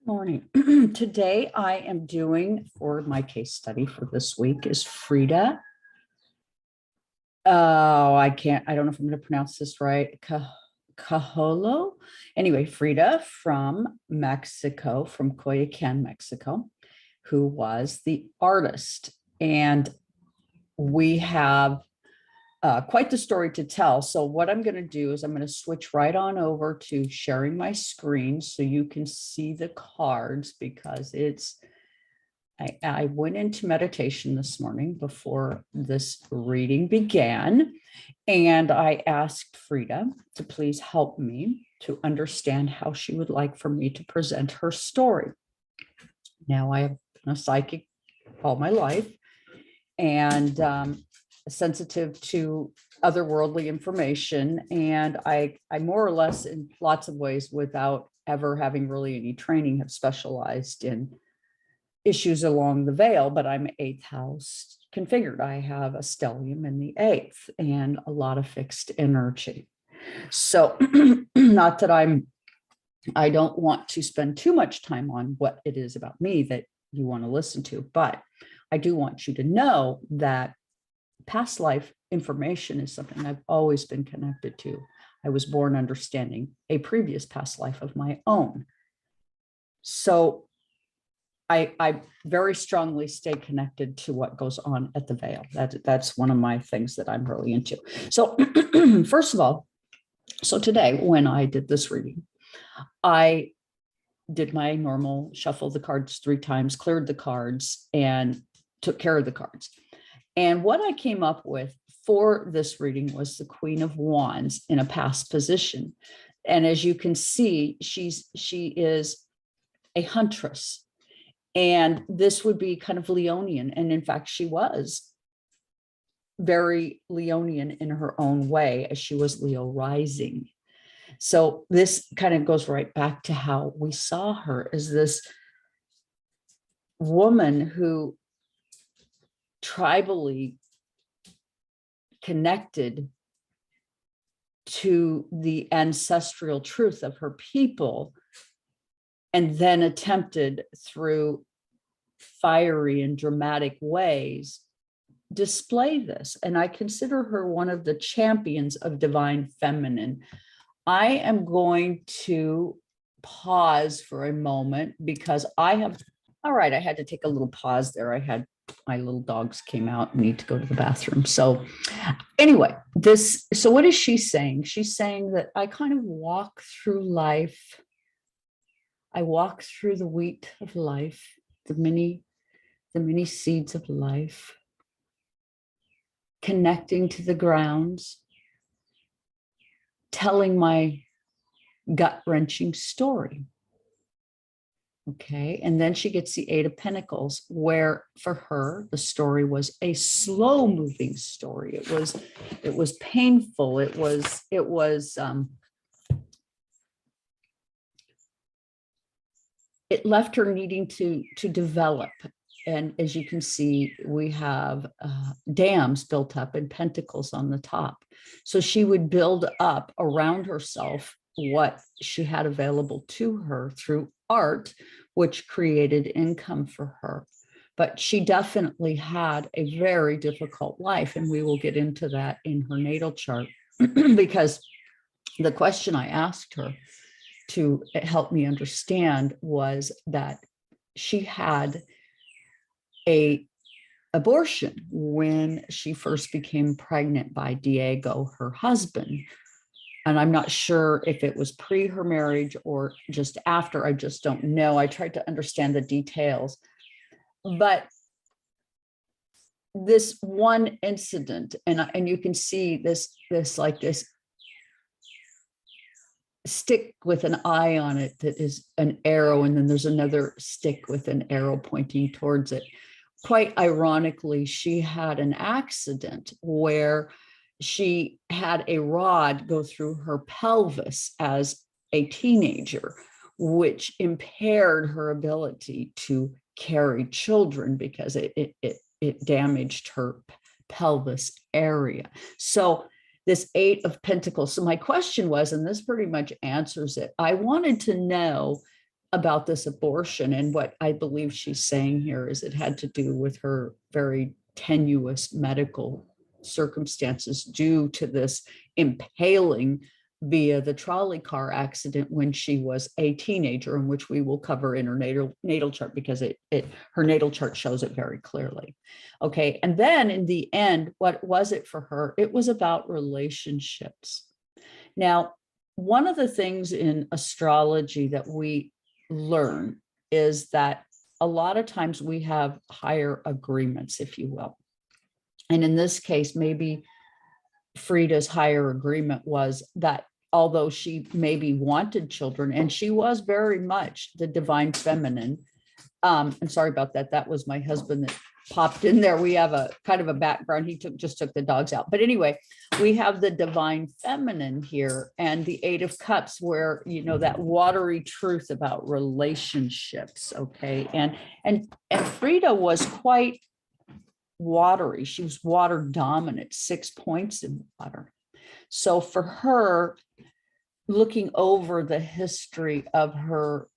Morning. Today I am doing for my case study for this week is Frida. I don't know if I'm going to pronounce this right. Kahlo. Anyway, Frida from Mexico, from Coyoacán, Mexico, who was the artist. And we have quite the story to tell. So what I'm going to do is I'm going to switch right on over to sharing my screen so you can see the cards, because I went into meditation this morning before this reading began, and I asked Frida to please help me to understand how she would like for me to present her story. Now, I have been a psychic all my life, and sensitive to otherworldly information. And I more or less, in lots of ways, without ever having really any training, have specialized in issues along the veil, but I'm eighth house configured. I have a stellium in the eighth and a lot of fixed energy. So not that I don't want to spend too much time on what it is about me that you want to listen to, but I do want you to know that past life information is something I've always been connected to. I was born understanding a previous past life of my own. So I very strongly stay connected to what goes on at the veil. That's one of my things that I'm really into. So first of all, so today when I did this reading, I did my normal shuffle the cards 3 times, cleared the cards, and took care of the cards. And what I came up with for this reading was the Queen of Wands in a past position. And as you can see, she is a huntress. And this would be kind of Leonian. And in fact, she was very Leonian in her own way, as she was Leo rising. So this kind of goes right back to how we saw her as this woman who tribally connected to the ancestral truth of her people, and then attempted through fiery and dramatic ways display this. And I consider her one of the champions of divine feminine. I am going to pause for a moment because I had to take a little pause there. My little dogs came out and need to go to the bathroom. So anyway, so what is she saying? She's saying that I kind of walk through life. I walk through the wheat of life, the many seeds of life, connecting to the grounds, telling my gut-wrenching story. Okay, and then she gets the 8 of Pentacles, where for her the story was a slow-moving story. It was painful. It left her needing to develop. And as you can see, we have dams built up and pentacles on the top. So she would build up around herself what she had available to her through art, which created income for her. But she definitely had a very difficult life, and we will get into that in her natal chart because the question I asked her to help me understand was that she had an abortion when she first became pregnant by Diego, her husband. And I'm not sure if it was pre her marriage or just after. I just don't know. I tried to understand the details. But this one incident, and you can see this stick with an eye on it that is an arrow, and then there's another stick with an arrow pointing towards it. Quite ironically, she had an accident where she had a rod go through her pelvis as a teenager, which impaired her ability to carry children because it damaged her pelvis area. So this 8 of Pentacles. So my question was, and this pretty much answers it, I wanted to know about this abortion. And what I believe she's saying here is it had to do with her very tenuous medical circumstances due to this impaling via the trolley car accident when she was a teenager, in which we will cover in her natal chart, because her natal chart shows it very clearly. Okay, and then in the end, what was it for her? It was about relationships. Now, one of the things in astrology that we learn is that a lot of times we have higher agreements, if you will. And in this case, maybe Frida's higher agreement was that although she maybe wanted children, and she was very much the divine feminine. I'm sorry about that. That was my husband that popped in there. We have a kind of a background. He just took the dogs out. But anyway, we have the divine feminine here and the Eight of Cups, where, you know, that watery truth about relationships. Okay. And Frida was quite watery. She was water dominant, 6 points in water. So for her, looking over the history of her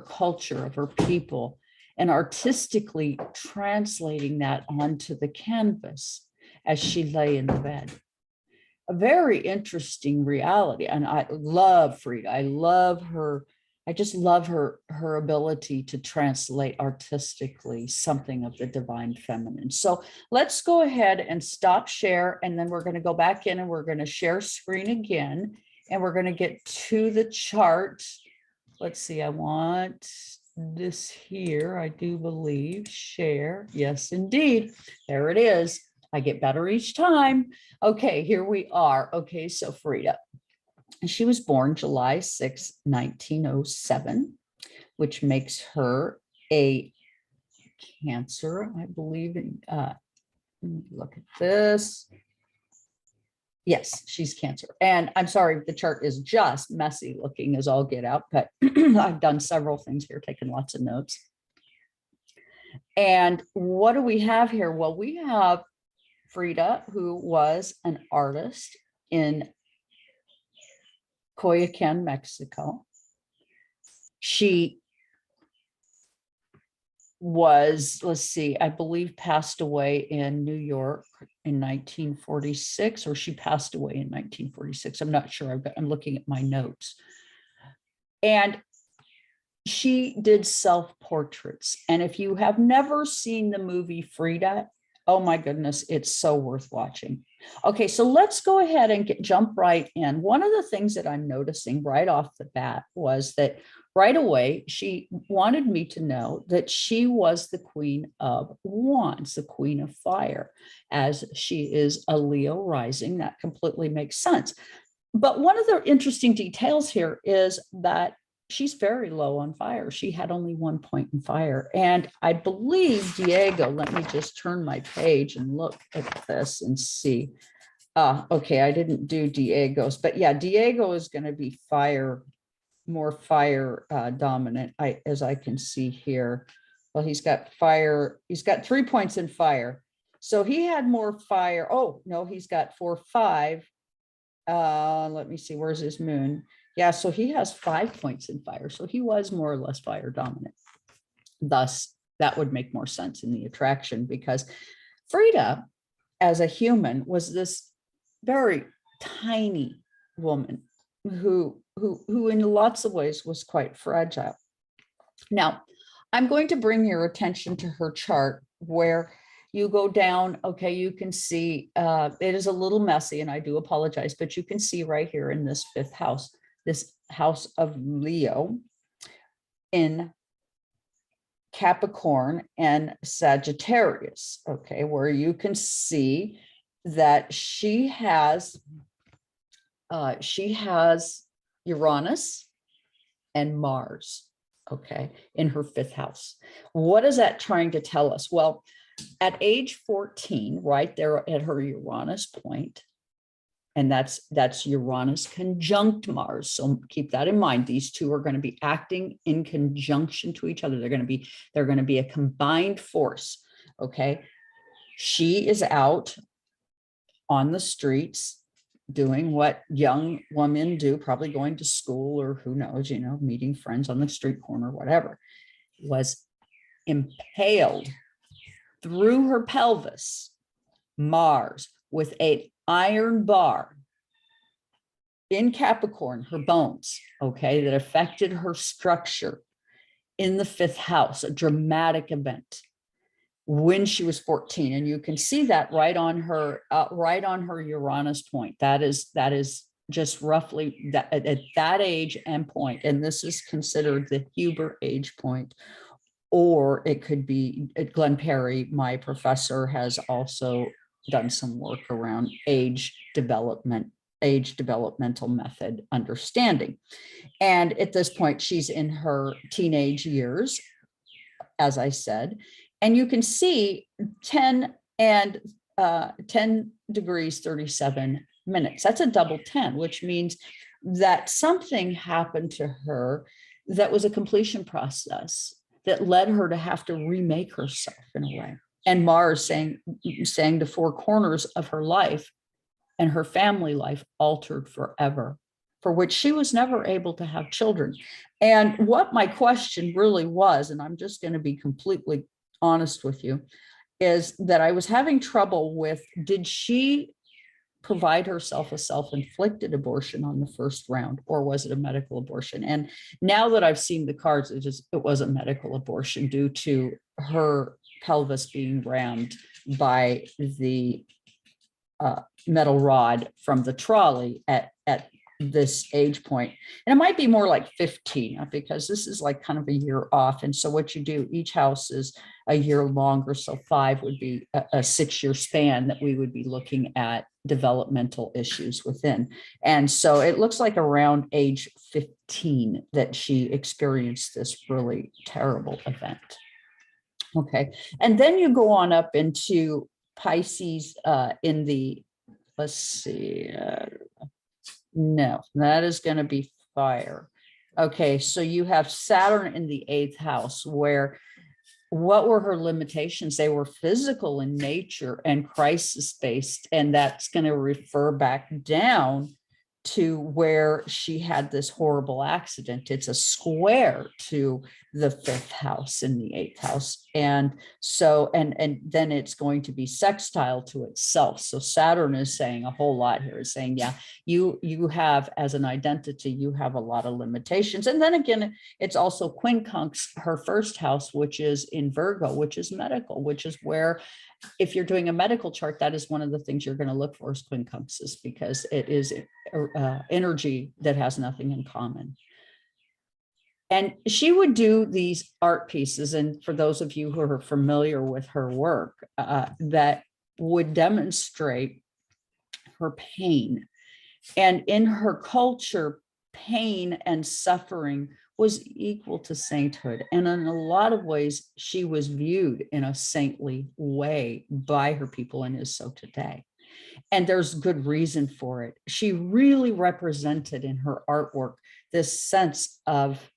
culture, of her people, and artistically translating that onto the canvas as she lay in the bed. A very interesting reality. And I love Frida. I love her. I just love her ability to translate artistically something of the divine feminine. So let's go ahead and stop share. And then we're going to go back in and we're going to share screen again. And we're going to get to the chart. Let's see. I want this here. I do believe share. Yes, indeed. There it is. I get better each time. Okay, here we are. Okay, so Frida. She was born July 6, 1907, which makes her a Cancer, I believe. Let me look at this. Yes, she's Cancer. And I'm sorry, the chart is just messy looking as all get out, but I've done several things here, taken lots of notes. And what do we have here? Well, we have Frida, who was an artist in Coyoacán, Mexico. She was, let's see, I believe passed away in New York in 1946, or she passed away in 1946. I'm not sure. I'm looking at my notes. And she did self-portraits. And if you have never seen the movie Frida, oh my goodness, it's so worth watching. Okay, so let's go ahead and jump right in. One of the things that I'm noticing right off the bat was that right away, she wanted me to know that she was the Queen of Wands, the Queen of Fire, as she is a Leo rising. That completely makes sense. But one of the interesting details here is that she's very low on fire. She had only 1 point in fire. And I believe Diego, let me just turn my page and look at this and see. Okay, I didn't do Diego's, but yeah, Diego is going to be fire, more fire dominant, as I can see here. Well, he's got fire. He's got 3 points in fire. So he had more fire. Oh, no, he's got 4, 5. Let me see, where's his moon? Yeah, so he has 5 points in fire. So he was more or less fire dominant. Thus, that would make more sense in the attraction, because Frida, as a human, was this very tiny woman who in lots of ways was quite fragile. Now, I'm going to bring your attention to her chart, where you go down. Okay, you can see it is a little messy, and I do apologize, but you can see right here in this 5th house, this house of Leo in Capricorn and Sagittarius, okay, where you can see that she has Uranus and Mars, okay, in her 5th house. What is that trying to tell us? Well, at age 14, right there at her Uranus point, and that's Uranus conjunct Mars. So keep that in mind. These two are going to be acting in conjunction to each other. They're going to be a combined force. Okay. She is out on the streets doing what young women do, probably going to school or who knows, meeting friends on the street corner, whatever, was impaled through her pelvis, Mars, with an iron bar in Capricorn, her bones, okay, that affected her structure in the 5th house, a dramatic event when she was 14. And you can see that right on her Uranus point. That is just roughly that at that age and point. And this is considered the Huber age point, or it could be Glenn Perry, my professor, has also done some work around age developmental method understanding. And at this point, she's in her teenage years, as I said, and you can see 10 degrees, 37 minutes. That's a double 10, which means that something happened to her that was a completion process that led her to have to remake herself in a way. And Mars saying the 4 corners of her life and her family life altered forever, for which she was never able to have children. And what my question really was, and I'm just going to be completely honest with you, is that I was having trouble with, did she provide herself a self-inflicted abortion on the first round, or was it a medical abortion? And now that I've seen the cards, it was a medical abortion due to her pelvis being rammed by the metal rod from the trolley at this age point. And it might be more like 15, because this is like kind of a year off. And so what you do, each house is a year longer. So 5 would be a 6-year span that we would be looking at developmental issues within. And so it looks like around age 15 that she experienced this really terrible event. Okay. And then you go on up into Pisces in the, let's see, no, that is going to be fire. Okay, so you have Saturn in the 8th house, where what were her limitations? They were physical in nature and crisis based, and that's going to refer back down to where she had this horrible accident. It's a square to the 5th house in the 8th house. And so, and then it's going to be sextile to itself. So Saturn is saying a whole lot here, is saying, yeah, you have, as an identity, you have a lot of limitations. And then again, it's also quincunx her 1st house, which is in Virgo, which is medical, which is where, if you're doing a medical chart, that is one of the things you're going to look for, is quincunxes, because it is energy that has nothing in common. And she would do these art pieces. And for those of you who are familiar with her work, that would demonstrate her pain. And in her culture, pain and suffering was equal to sainthood. And in a lot of ways, she was viewed in a saintly way by her people, and is so today. And there's good reason for it. She really represented in her artwork this sense of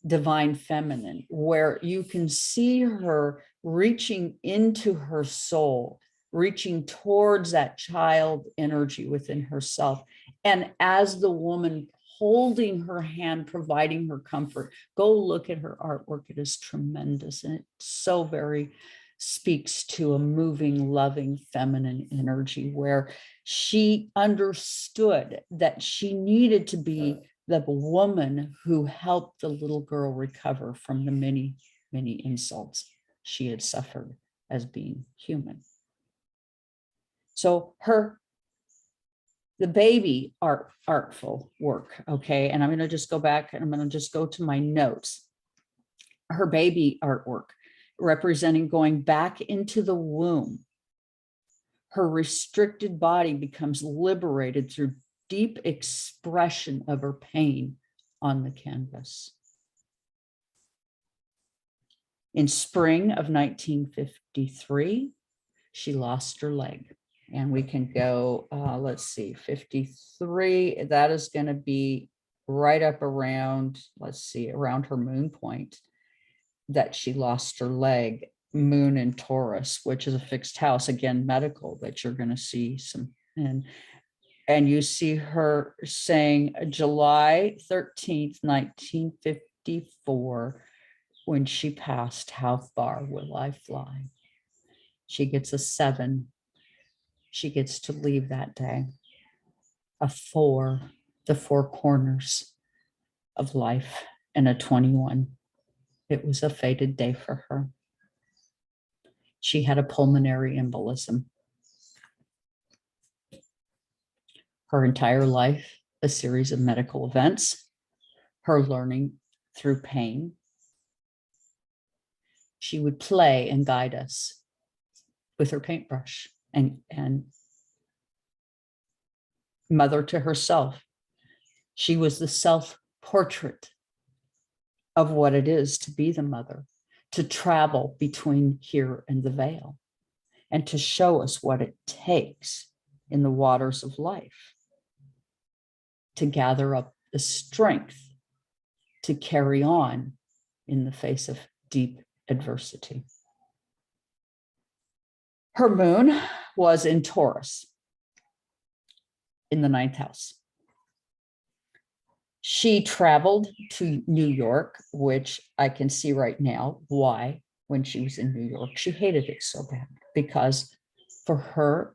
divine feminine, where you can see her reaching into her soul, reaching towards that child energy within herself. And as the woman holding her hand, providing her comfort, go look at her artwork. It is tremendous. And it so very speaks to a moving, loving, feminine energy, where she understood that she needed to be the woman who helped the little girl recover from the many, many insults she had suffered as being human. So the baby artful work, okay, and I'm going to just go back and I'm going to just go to my notes. Her baby artwork, representing going back into the womb. Her restricted body becomes liberated through deep expression of her pain on the canvas. In spring of 1953, she lost her leg. And we can go, let's see, 53, that is going to be right up around, let's see, around her moon point, that she lost her leg. Moon in Taurus, which is a fixed house, again, medical, that you're going to see some. And you see her saying July 13th, 1954, when she passed, how far will I fly? She gets a 7. She gets to leave that day. A 4, the 4 corners of life, and a 21. It was a fated day for her. She had a pulmonary embolism. Her entire life, a series of medical events, her learning through pain. She would play and guide us with her paintbrush and mother to herself. She was the self-portrait of what it is to be the mother, to travel between here and the veil, and to show us what it takes in the waters of life to gather up the strength to carry on in the face of deep adversity. Her moon was in Taurus in the 9th house. She traveled to New York, which I can see right now why, when she was in New York, she hated it so bad, because for her,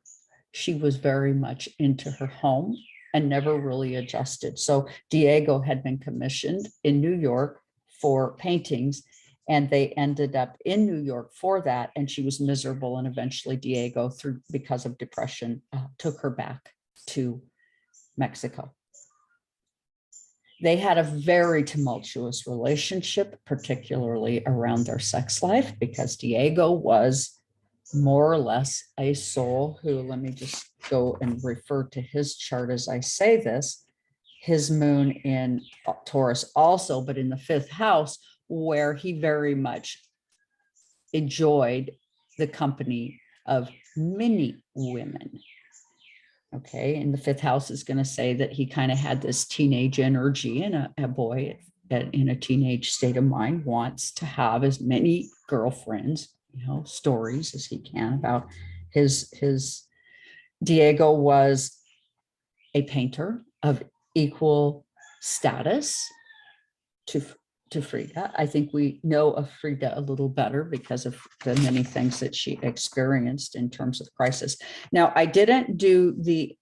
she was very much into her home and never really adjusted. So Diego had been commissioned in New York for paintings, and they ended up in New York for that. And she was miserable. And eventually Diego, because of depression, took her back to Mexico. They had a very tumultuous relationship, particularly around their sex life, because Diego was more or less a soul who, let me just go and refer to his chart as I say this, his moon in Taurus also, but in the 5th house, where he very much enjoyed the company of many women. Okay, and the 5th house is going to say that he kind of had this teenage energy, and a boy in a teenage state of mind wants to have as many girlfriends, stories as he can about his Diego was a painter of equal status to Frida. I think we know of Frida a little better because of the many things that she experienced in terms of crisis. Now, I didn't do the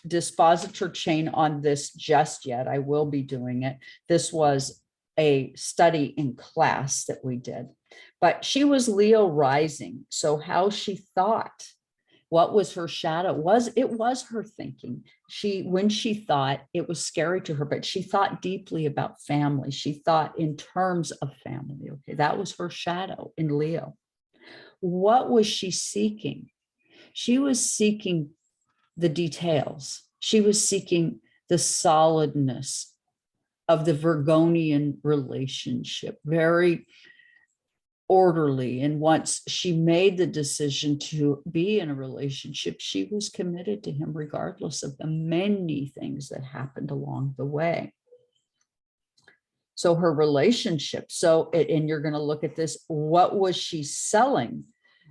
dispositor chain on this just yet. I will be doing it. This was a study in class that we did, but she was Leo rising. So how she thought, what was her shadow? It was her thinking. When she thought, it was scary to her, but she thought deeply about family. She thought in terms of family. Okay, that was her shadow in Leo. What was she seeking? She was seeking the details. She was seeking the solidness of the Virgonian relationship, very orderly. And once she made the decision to be in a relationship, she was committed to him regardless of the many things that happened along the way. So her relationship, and you're going to look at this, what was she selling?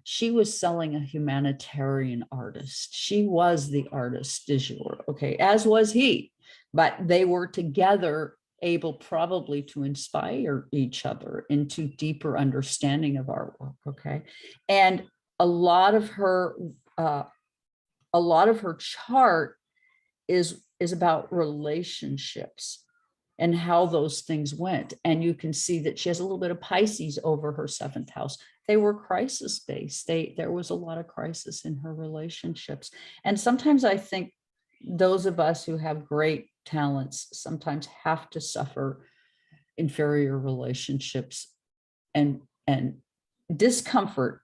She was selling a humanitarian artist. She was the artist du jour, okay, as was he, but they were together able probably to inspire each other into deeper understanding of artwork, okay? And a lot of her chart is about relationships and how those things went. And you can see that she has a little bit of Pisces over her 7th house. They were crisis-based. There was a lot of crisis in her relationships. And sometimes I think those of us who have great talents sometimes have to suffer inferior relationships and discomfort,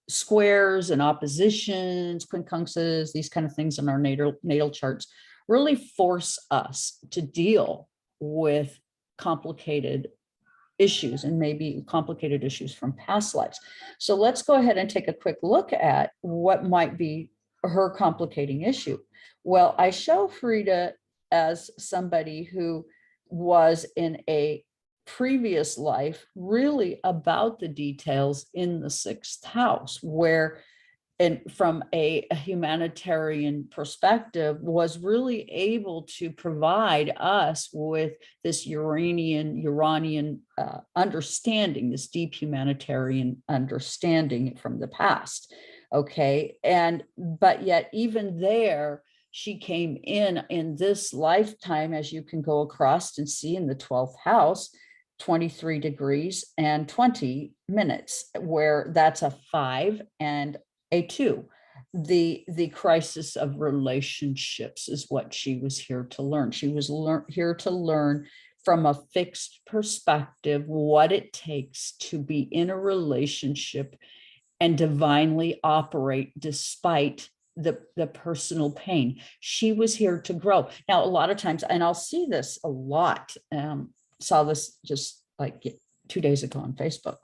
squares and oppositions, quincunxes, these kind of things in our natal charts really force us to deal with complicated issues, and maybe complicated issues from past lives. So let's go ahead and take a quick look at what might be her complicating issue. Well, I show Frida as somebody who was in a previous life really about the details in the 6th house, where and from a humanitarian perspective, was really able to provide us with this Uranian understanding, this deep humanitarian understanding from the past. Okay, but yet even there, she came in this lifetime, as you can go across and see in the 12th house, 23 degrees and 20 minutes, where that's a 5 and a 2. The crisis of relationships is what she was here to learn. She was here to learn from a fixed perspective what it takes to be in a relationship and divinely operate despite the personal pain. She was here to grow. Now, a lot of times, and I'll see this a lot, saw this just like 2 days ago on Facebook,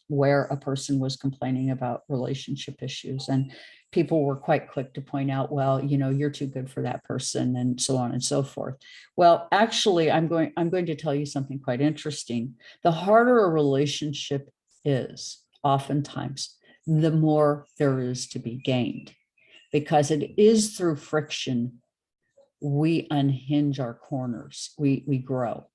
where a person was complaining about relationship issues, and people were quite quick to point out, well, you know, you're too good for that person, and so on and so forth. Well, actually, I'm going to tell you something quite interesting. The harder a relationship is, oftentimes, the more there is to be gained, because it is through friction we unhinge our corners, we grow.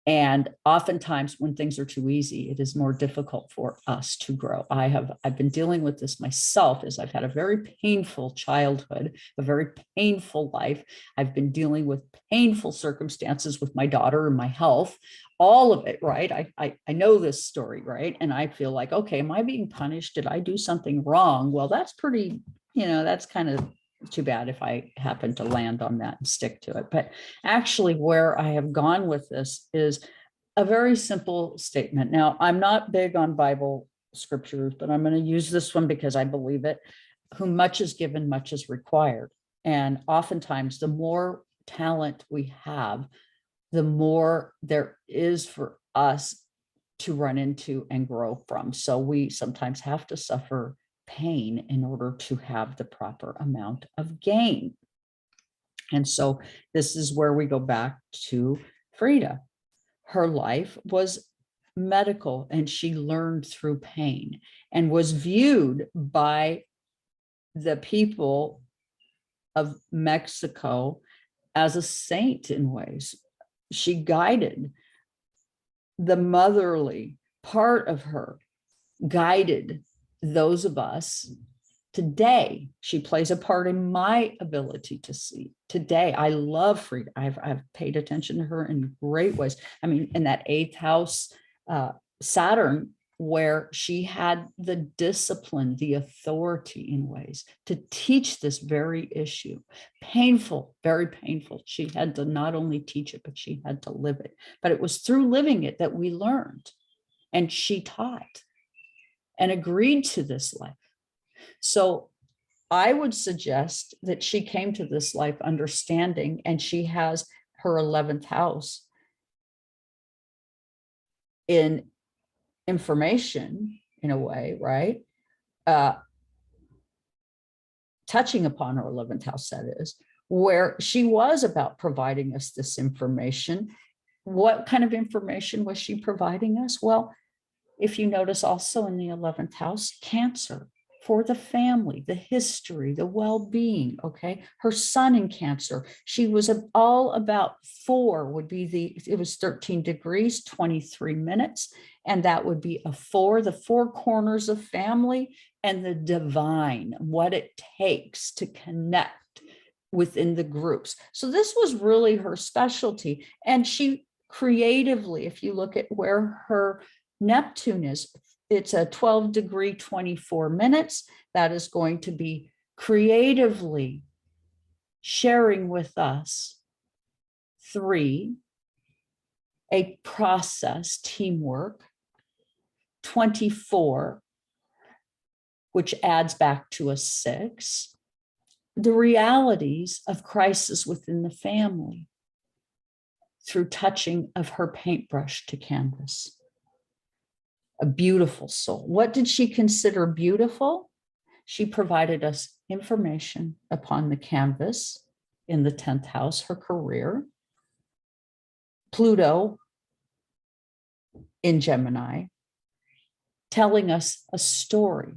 And oftentimes when things are too easy, it is more difficult for us to grow. I've been dealing with this myself, as I've had a very painful childhood, a very painful life. I've been dealing with painful circumstances with my daughter and my health, all of it, right? I know this story, right? And I feel like, okay, am I being punished? Did I do something wrong? Well, that's pretty, that's kind of too bad if I happen to land on that and stick to it. But actually, where I have gone with this is a very simple statement. Now, I'm not big on Bible scriptures, but I'm going to use this one because I believe it. Whom much is given, much is required. And oftentimes, the more talent we have, the more there is for us to run into and grow from. So we sometimes have to suffer pain in order to have the proper amount of gain. And so this is where we go back to Frida. Her life was medical, and she learned through pain and was viewed by the people of Mexico as a saint in ways. She guided the motherly part of her, guided those of us. Today, she plays a part in my ability to see. Today, I love Frida. I've paid attention to her in great ways. I mean, in that 8th house, Saturn, where she had the discipline, the authority in ways to teach this very issue. Painful, very painful. She had to not only teach it, but she had to live it. But it was through living it that we learned. And she taught and agreed to this life. So I would suggest that she came to this life understanding, and she has her 11th house in information in a way, right? Touching upon her 11th house, that is, where she was about providing us this information. What kind of information was she providing us? Well, if you notice also in the 11th house, Cancer, for the family, the history, the well-being, okay? Her sun in Cancer, she was all about 4 would be it was 13 degrees, 23 minutes, and that would be a 4, the 4 corners of family and the divine, what it takes to connect within the groups. So this was really her specialty. And she creatively, if you look at where her Neptune is, it's a 12 degree, 24 minutes. That is going to be creatively sharing with us 3, a process, teamwork, 24, which adds back to a 6, the realities of crisis within the family through touching of her paintbrush to canvas. A beautiful soul. What did she consider beautiful? She provided us information upon the canvas in the 10th house, her career, Pluto in Gemini, telling us a story,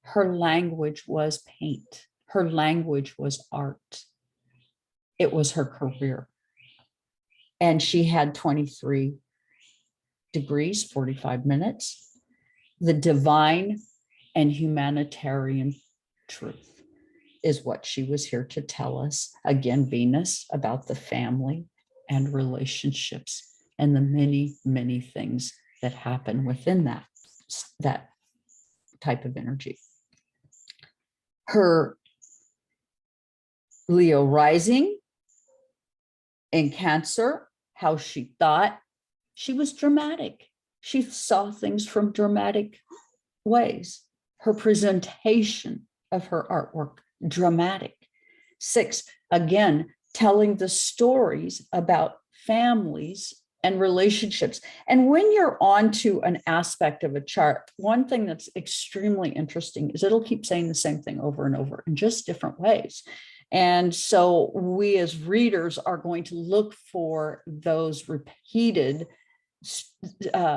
Her language was paint. Her language was art. It was her career. And she had 23 degrees, 45 minutes. The divine and humanitarian truth is what she was here to tell us. Again, Venus, about the family and relationships and the many, many things that happen within that type of energy. Her Leo rising in Cancer, how she thought. She was dramatic. She saw things from dramatic ways. Her presentation of her artwork, dramatic. 6, again, telling the stories about families and relationships. And when you're onto an aspect of a chart, one thing that's extremely interesting is it'll keep saying the same thing over and over in just different ways. And so we as readers are going to look for those repeated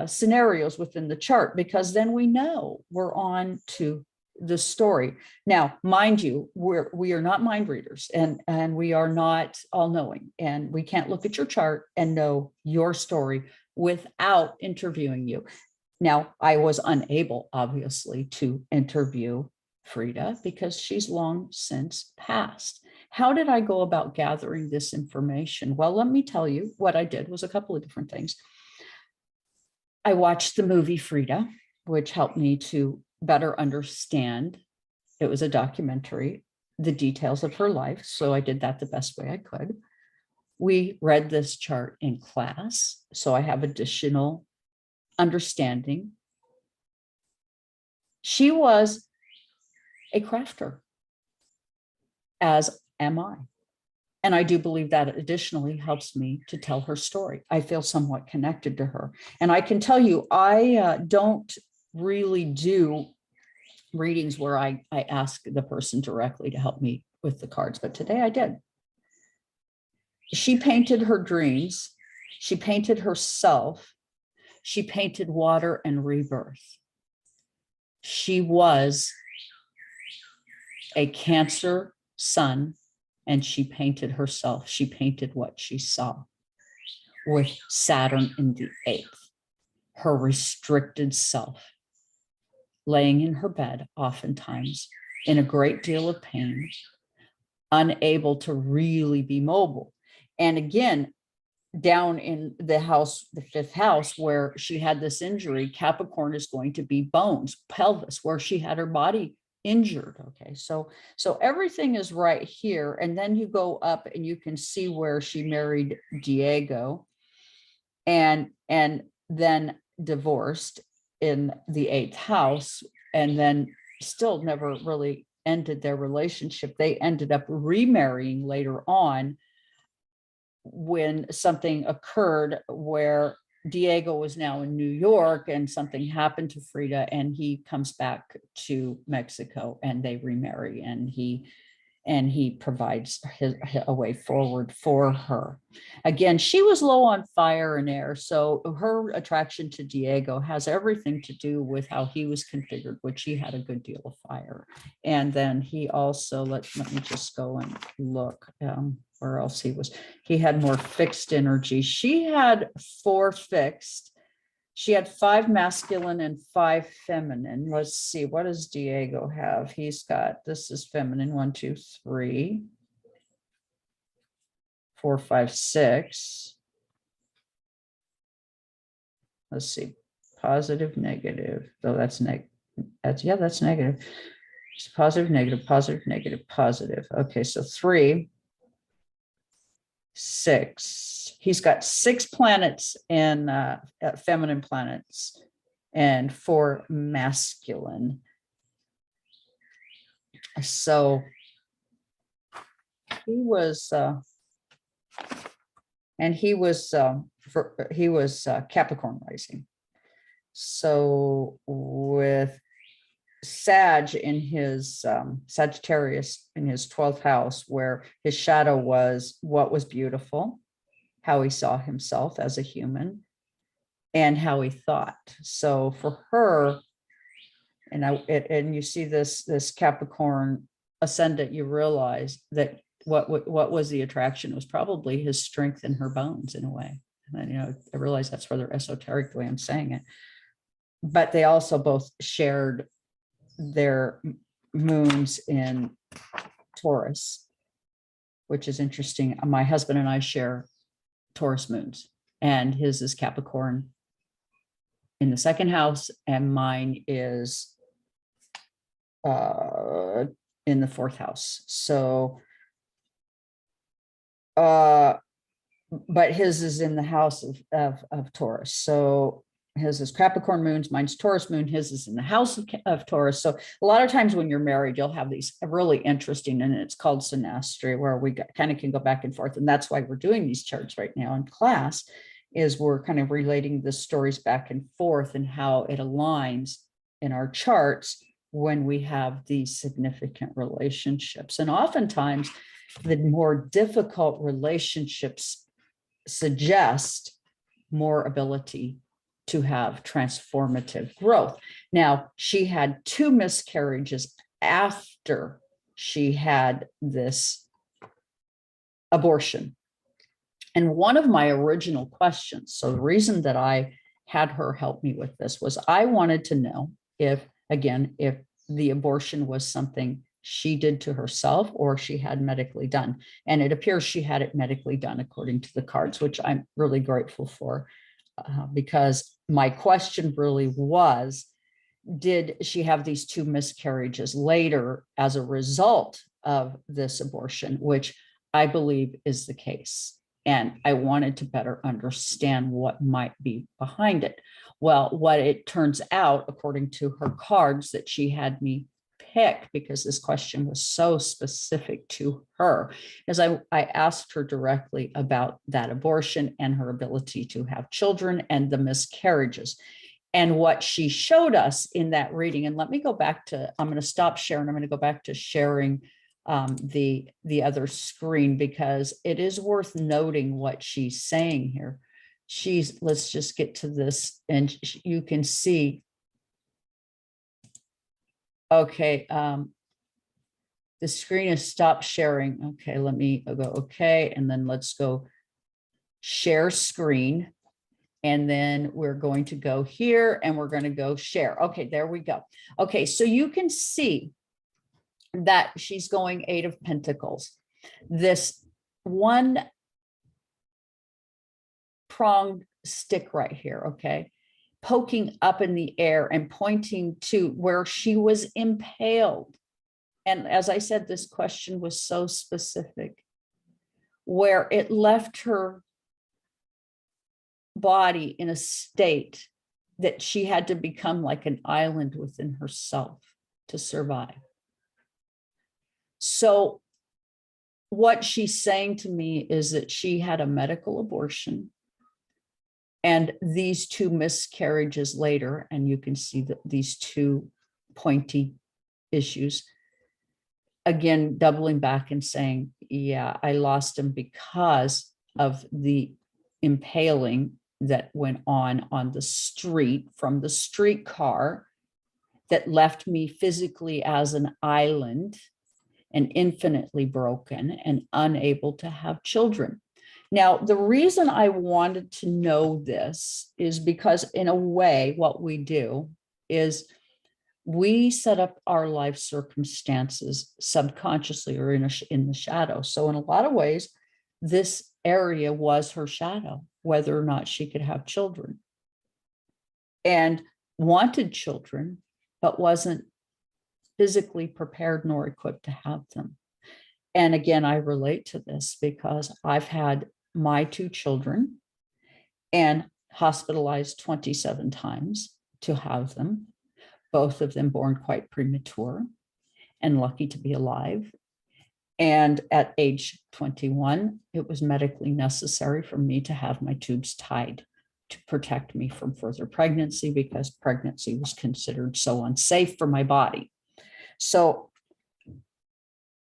scenarios within the chart, because then we know we're on to the story. Now, mind you, we are not mind readers, and we are not all knowing, and we can't look at your chart and know your story without interviewing you. Now, I was unable, obviously, to interview Frida because she's long since passed. How did I go about gathering this information? Well, let me tell you what I did was a couple of different things. I watched the movie Frida, which helped me to better understand. It was a documentary, the details of her life. So I did that the best way I could. We read this chart in class, so I have additional understanding. She was a crafter, as am I. And I do believe that additionally helps me to tell her story. I feel somewhat connected to her. And I can tell you, I don't really do readings where I ask the person directly to help me with the cards, but today I did. She painted her dreams. She painted herself. She painted water and rebirth. She was a Cancer sun, and she painted herself. She painted what she saw with Saturn in the 8th, her restricted self, laying in her bed, oftentimes in a great deal of pain, unable to really be mobile. And again, down in the house, the 5th house, where she had this injury, Capricorn is going to be bones, pelvis, where she had her body injured. Okay, so everything is right here. And then you go up and you can see where she married Diego and then divorced in the 8th house, and then still never really ended their relationship. They ended up remarrying later on when something occurred where Diego was now in New York and something happened to Frida, and he comes back to Mexico and they remarry, and he provides a way forward for her. Again, she was low on fire and air, so her attraction to Diego has everything to do with how he was configured, which he had a good deal of fire. And then he also, let me just go and look where else he was. He had more fixed energy. She had 4 fixed. She had 5 masculine and 5 feminine. Let's see, what does Diego have? He's got, this is feminine, 1, 2, 3, 4, 5, 6. Let's see, positive, negative. Though that's negative. That's negative. It's positive, negative, positive, negative, positive. Okay, so 3, 6. He's got 6 planets in feminine planets and 4 masculine. So he was, Capricorn rising. So with Sag in his Sagittarius in his 12th house, where his shadow was what was beautiful, how he saw himself as a human, and how he thought. So for her, And you see this Capricorn ascendant, you realize that what was the attraction was probably his strength in her bones in a way. And I realize that's rather esoteric the way I'm saying it, but they also both shared their moons in Taurus, which is interesting. My husband and I share Taurus moons, and his is Capricorn in the second house, and mine is in the fourth house. So, but his is in the house of Taurus. So his is Capricorn moons, mine's Taurus moon, his is in the house of Taurus. So a lot of times when you're married, you'll have these really interesting, and it's called synastry, where we kind of can go back and forth. And that's why we're doing these charts right now in class, is we're kind of relating the stories back and forth and how it aligns in our charts when we have these significant relationships. And oftentimes the more difficult relationships suggest more ability to have transformative growth. Now, she had 2 miscarriages after she had this abortion. And one of my original questions, so the reason that I had her help me with this, was I wanted to know if the abortion was something she did to herself or she had medically done. And it appears she had it medically done according to the cards, which I'm really grateful for, because my question really was, did she have these 2 miscarriages later as a result of this abortion, which I believe is the case. And I wanted to better understand what might be behind it. Well, what it turns out, according to her cards that she had me pick, because this question was so specific to her, is I asked her directly about that abortion and her ability to have children and the miscarriages. And what she showed us in that reading, and let me go back to, I'm going to stop sharing. I'm going to go back to sharing the other screen, because it is worth noting what she's saying here. Let's just get to this, and you can see. Okay, the screen is stopped sharing. Okay, let me go okay, and then let's go share screen. And then we're going to go here and we're going to go share. Okay, there we go. Okay, so you can see that she's going 8 of Pentacles. This one pronged stick right here, okay, poking up in the air and pointing to where she was impaled. And as I said, this question was so specific, where it left her body in a state that she had to become like an island within herself to survive. So what she's saying to me is that she had a medical abortion, and these 2 miscarriages later, and you can see that these 2 pointy issues, again, doubling back and saying, yeah, I lost him because of the impaling that went on the street from the streetcar that left me physically as an island and infinitely broken and unable to have children. Now, the reason I wanted to know this is because, in a way, what we do is we set up our life circumstances subconsciously or in the shadow. So in a lot of ways, this area was her shadow, whether or not she could have children, and wanted children, but wasn't physically prepared nor equipped to have them. And again, I relate to this because I've had my 2 children and hospitalized 27 times to have them, both of them born quite premature and lucky to be alive. And at age 21, it was medically necessary for me to have my tubes tied to protect me from further pregnancy, because pregnancy was considered so unsafe for my body. So,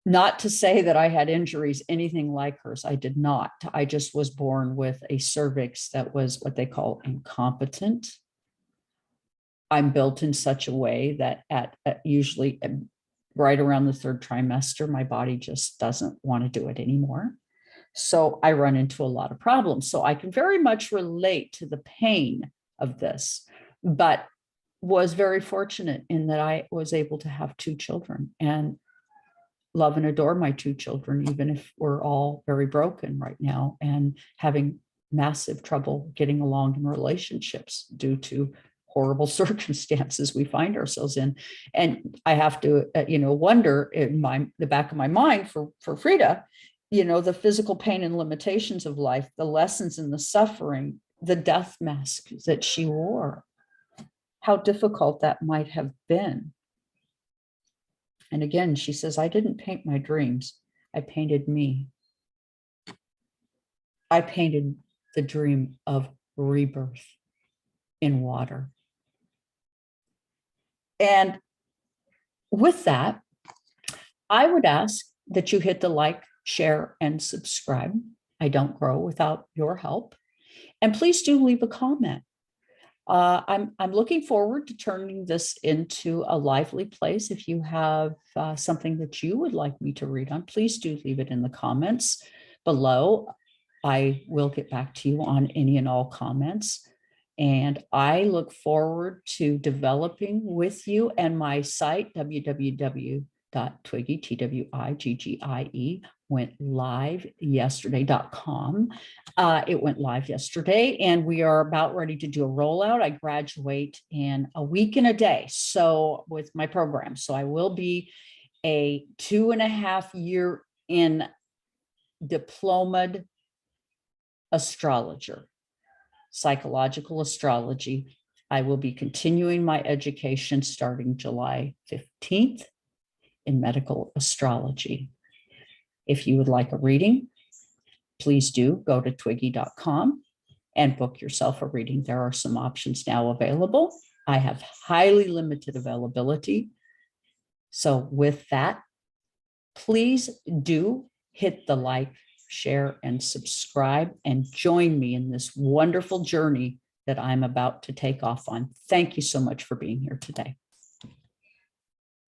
not to say that I had injuries, anything like hers. I did not. I just was born with a cervix that was what they call incompetent, I'm built in such a way that at usually right around the third trimester, my body just doesn't want to do it anymore. So I run into a lot of problems. So I can very much relate to the pain of this, but was very fortunate in that I was able to have two children and love and adore my two children, even if we're all very broken right now and having massive trouble getting along in relationships due to horrible circumstances we find ourselves in. And I have to, wonder in the back of my mind for Frida, the physical pain and limitations of life, the lessons and the suffering, the death mask that she wore, how difficult that might have been. And again, she says, I didn't paint my dreams. I painted me. I painted the dream of rebirth in water. And with that, I would ask that you hit the like, share, and subscribe. I don't grow without your help. And please do leave a comment. I'm looking forward to turning this into a lively place. If you have something that you would like me to read on, please do leave it in the comments below. I will get back to you on any and all comments. And I look forward to developing with you, and my site, www.twiggie, TWIGGIE, went live yesterday.com. It went live yesterday, and we are about ready to do a rollout. I graduate in a week and a day. So with my program, so I will be a 2.5 year in diplomaed astrologer, psychological astrology. I will be continuing my education starting July 15th in medical astrology. If you would like a reading, please do go to twiggie.com and book yourself a reading. There are some options now available. I have highly limited availability. So with that, please do hit the like, share, and subscribe, and join me in this wonderful journey that I'm about to take off on. Thank you so much for being here today.